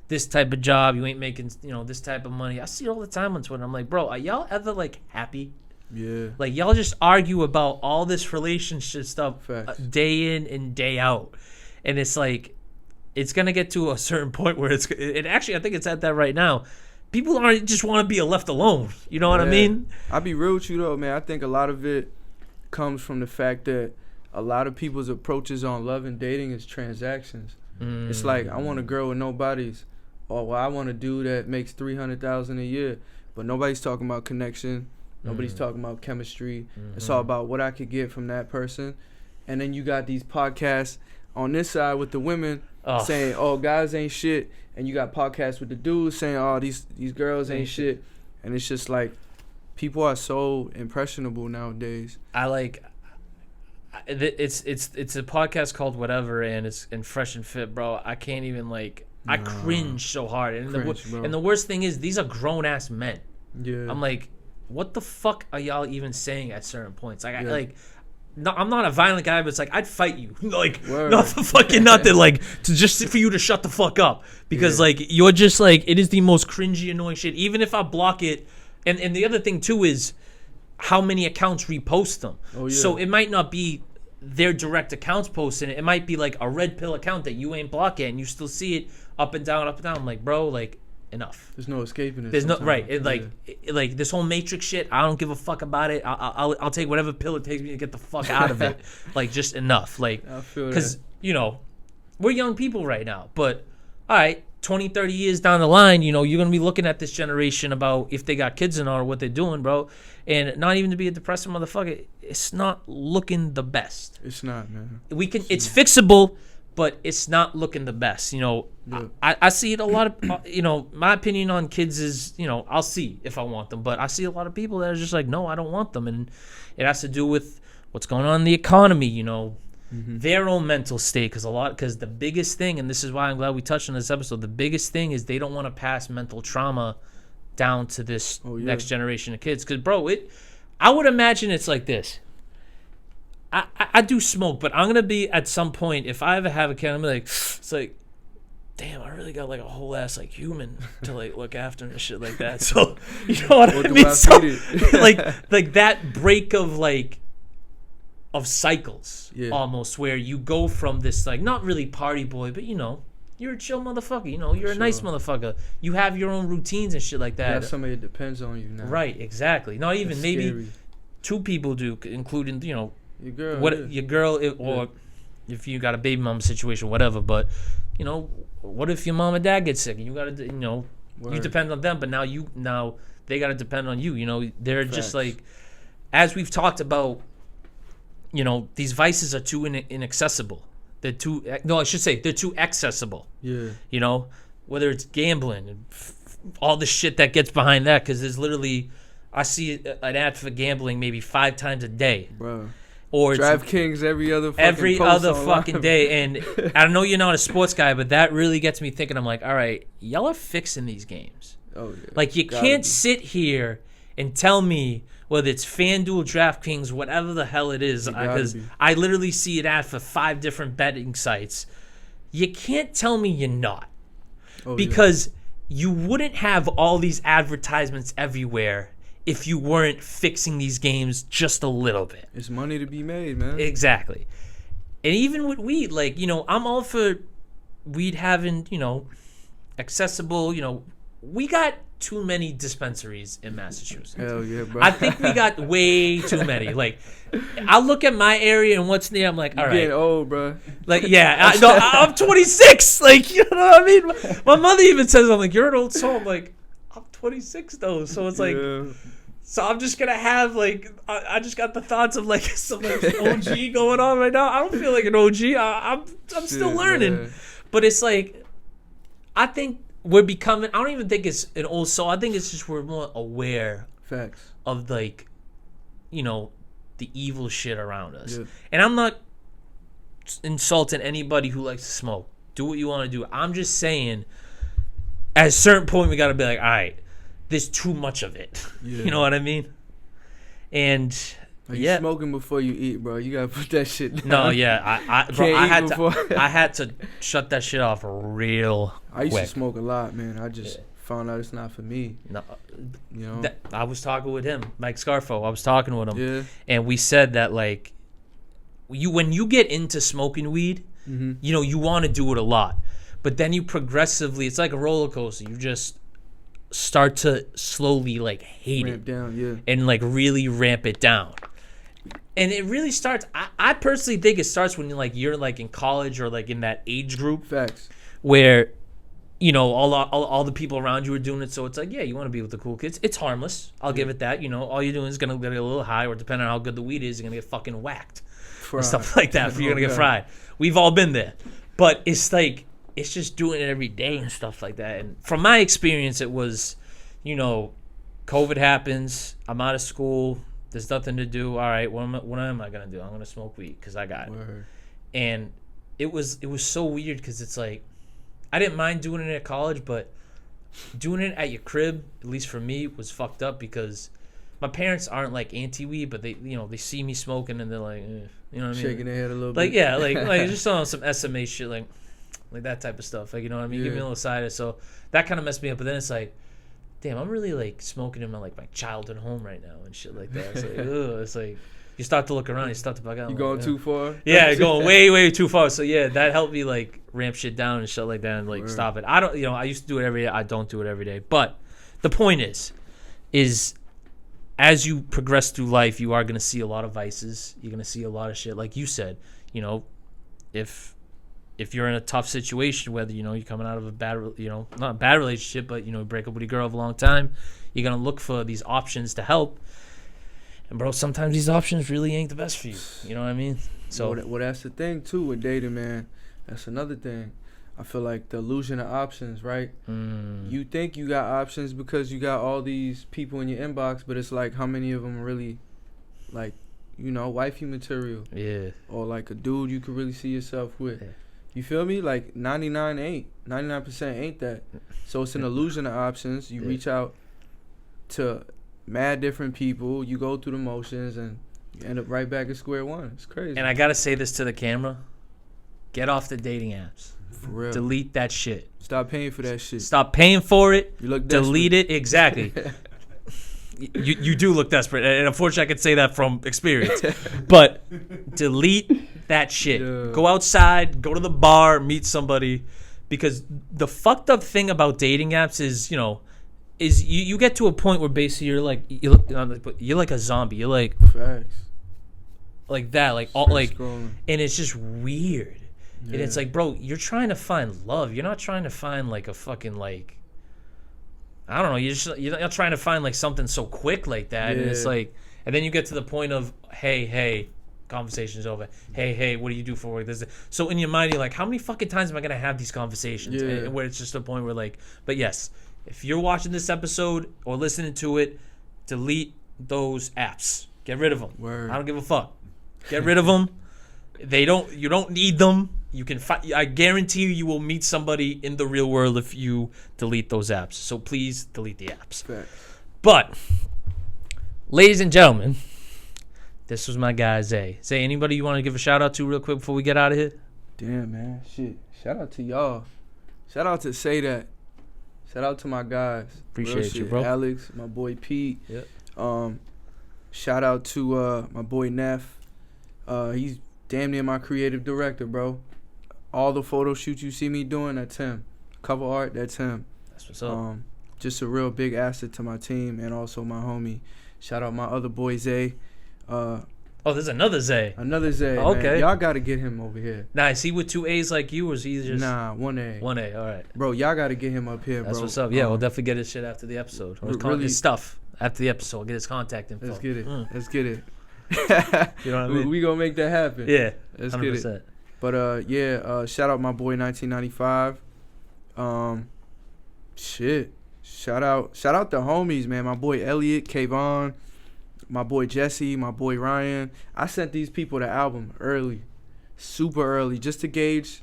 this type of job, you ain't making, this type of money. I see it all the time on Twitter. I'm like, bro, are y'all ever like happy? Yeah. Like y'all just argue about all this relationship stuff day in and day out. And it's like, it's going to get to a certain point where it actually, I think it's at that right now. People aren't just want to be left alone. You know what I mean? I'll be real with you though, man. I think a lot of it comes from the fact that a lot of people's approaches on love and dating is transactions. It's like, I want a girl with no bodies, or well, I want a dude that makes $300,000 a year, but nobody's talking about connection. Nobody's talking about chemistry. It's all about what I could get from that person. And then you got these podcasts on this side with the women saying, oh, guys ain't shit. And you got podcasts with the dudes saying, oh, these girls ain't shit. And it's just like, people are so impressionable nowadays. It's a podcast called Whatever, and it's in Fresh and Fit, bro. I can't even I cringe so hard. And the worst thing is, these are grown ass men. Yeah. I'm like, what the fuck are y'all even saying at certain points? No, I'm not a violent guy, but it's like, I'd fight you. Like, not for fucking nothing. Like, just for you to shut the fuck up. Because, you're just, it is the most cringy, annoying shit. Even if I block it. And the other thing, too, is how many accounts repost them. Oh, yeah. So it might not be their direct accounts posting it. It might be, a red pill account that you ain't blocking, and you still see it up and down, up and down. I'm like, bro, enough. There's no escaping it. There's no right. It, this whole Matrix shit. I don't give a fuck about it. I'll take whatever pill it takes me to get the fuck out of it. Just enough. I feel because we're young people right now. But all right, 20, 30 years down the line, you're gonna be looking at this generation about if they got kids and all or what they're doing, bro. And not even to be a depressing motherfucker, it's not looking the best. It's not, man. It's fixable. but it's not looking the best. Yeah. I see it a lot of, my opinion on kids is, I'll see if I want them. But I see a lot of people that are just like, no, I don't want them. And it has to do with what's going on in the economy, their own mental state. Because the biggest thing, and this is why I'm glad we touched on this episode, the biggest thing is they don't want to pass mental trauma down to this next generation of kids. Because, bro, I would imagine it's like this. I do smoke, but I'm going to be at some point, if I ever have a kid, I'm going to be like, it's like, damn, I really got like a whole ass like human to like look after and shit like that. So, you know what I mean? So, like that break of cycles almost, where you go from this like not really party boy, but you're a chill motherfucker, you're a nice motherfucker. You have your own routines and shit like that. You have somebody that depends on you now. Right, exactly. Not even That's maybe scary. Two people do, including, Your girl. your girl, or if you got a baby mama situation, whatever. But, what if your mom and dad get sick and you got to, you depend on them, but now they got to depend on you. They're Facts. just like, as we've talked about, these vices are too inaccessible. They're too accessible. Yeah. Whether it's gambling and all the shit that gets behind that, because there's literally, I see an ad for gambling maybe 5 times a day. Bro. Or DraftKings every other fucking day. And I know you're not a sports guy, but that really gets me thinking. I'm like, all right, y'all are fixing these games. Oh, yeah. Like, you can't sit here and tell me whether it's FanDuel, DraftKings, whatever the hell it is, because I literally see an ad for 5 different betting sites. You can't tell me you're not. Because you wouldn't have all these advertisements everywhere if you weren't fixing these games just a little bit. It's money to be made, man. Exactly. And even with weed, like, I'm all for weed having, accessible, we got too many dispensaries in Massachusetts. Hell yeah, bro. I think we got way too many. Like, I look at my area and what's near, I'm like, all right. You're getting old, bro. Like, yeah, I'm 26. Like, you know what I mean? My mother even says, I'm like, you're an old soul. I'm like, I'm 26 though. So it's like, so I'm just gonna have like, I just got the thoughts of like some like OG going on right now. I don't feel like an OG. I'm still learning, man. But it's like, I think we're becoming. I don't even think it's an old soul. I think it's just we're more aware. Facts. Of like, the evil shit around us. Yeah. And I'm not insulting anybody who likes to smoke. Do what you want to do. I'm just saying, at a certain point, we got to be like, all right, there's too much of it. Yeah. You know what I mean? And you smoking before you eat, bro. You gotta put that shit down. No, yeah, I had to shut that shit off real I used quick. to smoke a lot, man. I just found out it's not for me. No, You know. I was talking with him, Mike Scarfo. I was talking with him, Yeah. and we said that like, when you get into smoking weed, you want to do it a lot, but then you progressively, it's like a roller coaster. You just start to slowly like hate Ramp it down, and like really ramp it down. And it really starts. I personally think it starts when you're like in college or like in that age group. Facts. Where, all the people around you are doing it. So it's like, yeah, you want to be with the cool kids. It's harmless. I'll give it that. All you're doing is gonna get a little high, or depending on how good the weed is, you're gonna get fucking whacked and stuff like that. You're gonna get fried. We've all been there. But it's like, it's just doing it every day and stuff like that. And from my experience, it was, COVID happens. I'm out of school. There's nothing to do. All right, what am I gonna do? I'm gonna smoke weed because I got it. Word. And it was so weird because it's like, I didn't mind doing it at college, but doing it at your crib, at least for me, was fucked up because my parents aren't like anti-weed, but they they see me smoking and they're like, you know what I mean? Shaking their head a little like, bit. yeah, like just on some SMA shit, like that type of stuff. Like, you know what I mean? Yeah. Give me a little side. So that kind of messed me up. But then it's like, damn, I'm really like smoking in my childhood home right now and shit like that. It's like, ugh, it's like you start to look around, you start to bug out. You going too far? Yeah, going way, way too far. So yeah, that helped me like ramp shit down and shit like that and like stop it. I don't, I used to do it every day. I don't do it every day. But the point is as you progress through life, you are gonna see a lot of vices. You're gonna see a lot of shit. Like you said, if you're in a tough situation, whether you're coming out of a bad, not a bad relationship, but break up with your girl for a long time, you're gonna look for these options to help. And bro, sometimes these options really ain't the best for you. You know what I mean? So well, that's the thing too with dating, man. That's another thing. I feel like the illusion of options, right? Mm. You think you got options because you got all these people in your inbox, but it's like how many of them are really, like, you know, wifey material? Yeah. Or like a dude you could really see yourself with. Yeah. You feel me? Like 99% ain't that. So it's an illusion of options. You reach out to mad different people. You go through the motions and you end up right back at square one. It's crazy. And I gotta say this to the camera: get off the dating apps. For real. Delete that shit. Stop paying for that shit. Stop paying for it. You look Delete desperate. it. Exactly. You do look desperate, and unfortunately, I can say that from experience. But delete that shit. Yeah. Go outside, go to the bar, meet somebody, because the fucked up thing about dating apps is, you know, you get to a point where basically you're like a zombie. You're like Facts. that, like all like, Scrolling. and it's just weird. Yeah. And it's like, bro, you're trying to find love. You're not trying to find like a fucking like, I don't know. You're not trying to find like something so quick like that. And it's Yeah. like, and then you get to the point of, hey, conversation's over. Hey, what do you do for work? So in your mind, you're like, how many fucking times am I gonna have these conversations? Yeah. And where it's just a point where like, but yes, if you're watching this episode or listening to it, delete those apps. Get rid of them. Word. I don't give a fuck. Get rid of them. You don't need them. You can I guarantee you will meet somebody in the real world if you delete those apps. So please delete the apps. Facts. But, ladies and gentlemen, this was my guy Zay. Zay, anybody you want to give a shout out to real quick before we get out of here? Damn, man. Shit. Shout out to y'all. Shout out to Say That. Shout out to my guys. Appreciate Real you, shit. bro. Alex, my boy Pete. Yep. Shout out to my boy Neff. He's damn near my creative director, bro. All the photo shoots you see me doing, that's him. Cover art, that's him. That's what's up. Just a real big asset to my team and also my homie. Shout out my other boy Zay. There's another Zay. Another Zay. Okay. Man. Y'all gotta get him over here. Now, is he with 2 A's like you, or is he just... Nah, 1A. 1A, all right. Bro, y'all gotta get him up here, That's bro. what's up. Yeah, we'll definitely get his shit after the episode. Or his stuff after the episode. We'll get his contact info. Let's get it. Let's get it. You know what I mean? We gonna make that happen. Yeah, Let's 100%. get it. But shout out my boy 1995. Shout out the homies, man. My boy Elliot, Kayvon, my boy Jesse, my boy Ryan. I sent these people the album early, super early, just to gauge.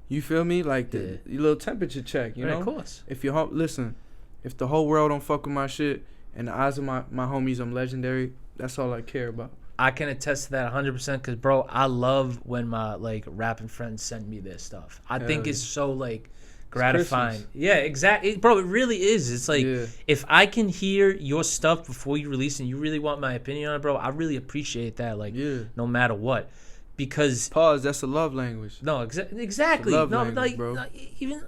You feel me? Like the little temperature check. You know. Of course. If you listen, if the whole world don't fuck with my shit, in the eyes of my homies, I'm legendary. That's all I care about. I can attest to that 100% because, bro, I love when my, like, rapping friends send me their stuff. I think it's so, like, gratifying. Yeah, exactly. Bro, it really is. It's like, if I can hear your stuff before you release and you really want my opinion on it, bro, I really appreciate that, like, no matter what. Because... Pause, that's a love language. No, exactly. Love no, language, like, bro.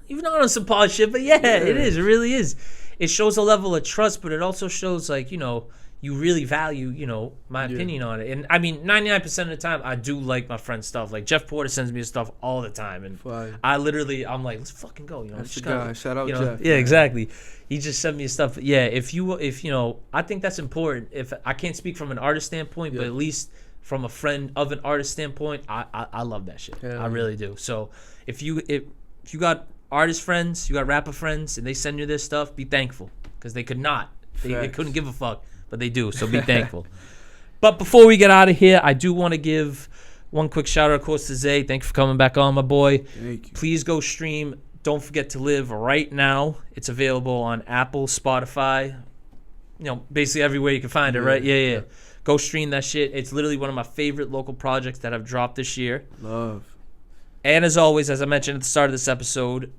even on some pause shit, but yeah, it is. It really is. It shows a level of trust, but it also shows, like, you know, you really value, you know, my opinion on it. And I mean, 99% of the time, I do like my friend's stuff. Like, Jeff Porter sends me his stuff all the time. And I'm like, let's fucking go. You know, that's the guy. Shout out Jeff. Yeah, exactly. He just sent me his stuff. Yeah, if you know, I think that's important. If I can't speak from an artist standpoint, but at least from a friend of an artist standpoint, I love that shit. I really do. So if you got artist friends, you got rapper friends, and they send you this stuff, be thankful. Because they could not. They couldn't give a fuck. But they do, so be thankful. But before we get out of here, I do want to give one quick shout out, of course, to Zay. Thank you for coming back on, my boy. Thank you. Please go stream Don't Forget to Live right now. It's available on Apple, Spotify, you know, basically everywhere you can find it, right? Yeah. Go stream that shit. It's literally one of my favorite local projects that I've dropped this year. Love. And as always, as I mentioned at the start of this episode,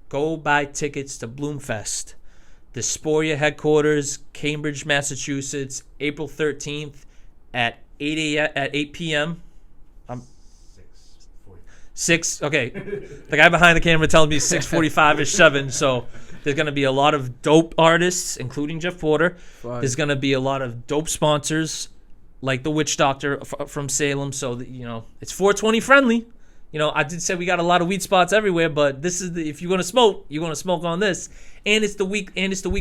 go buy tickets to Bloomfest. The Sporia headquarters, Cambridge, Massachusetts, April 13th at 8 p.m. 6. Okay, the guy behind the camera telling me 6:45 is 7. So there's gonna be a lot of dope artists, including Jeff Porter. There's gonna be a lot of dope sponsors, like the Witch Doctor from Salem. So that, you know, it's 420 friendly. You know, I did say we got a lot of weed spots everywhere, but this is if you're gonna smoke, you're gonna smoke on this. And it's the week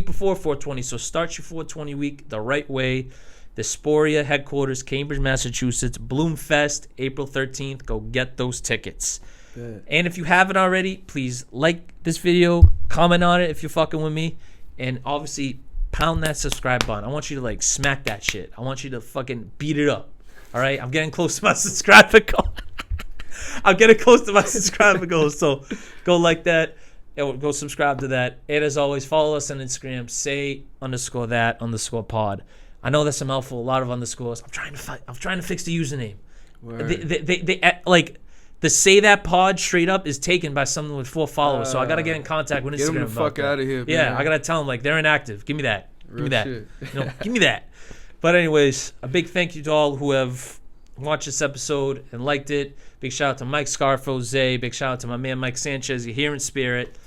before 420. So start your 420 week the right way. The Sporia headquarters, Cambridge, Massachusetts, Bloomfest, April 13th. Go get those tickets. Bet. And if you haven't already, please like this video, comment on it if you're fucking with me, and obviously pound that subscribe button. I want you to like smack that shit. I want you to fucking beat it up. All right, I'm getting close to my subscriber goal. I'm getting close to my subscriber goal, so go like that. Go subscribe to that. And as always, follow us on Instagram. Say_that_pod. I know that's a mouthful. A lot of underscores. I'm trying to fix the username. They like the Say That Pod straight up is taken by someone with 4 followers. So I gotta get in contact with Instagram. Get them the fuck out of here, man. Yeah, I gotta tell them like they're inactive. Give me that. Real Give me that. shit. Give me that. But anyways, a big thank you to all who have watched this episode and liked it. Big shout out to Mike Scarfo, Zay. Big shout out to my man Mike Sanchez. You're here in spirit.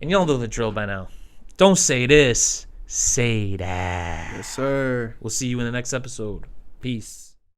And y'all know the drill by now. Don't say this, say that. Yes, sir. We'll see you in the next episode. Peace.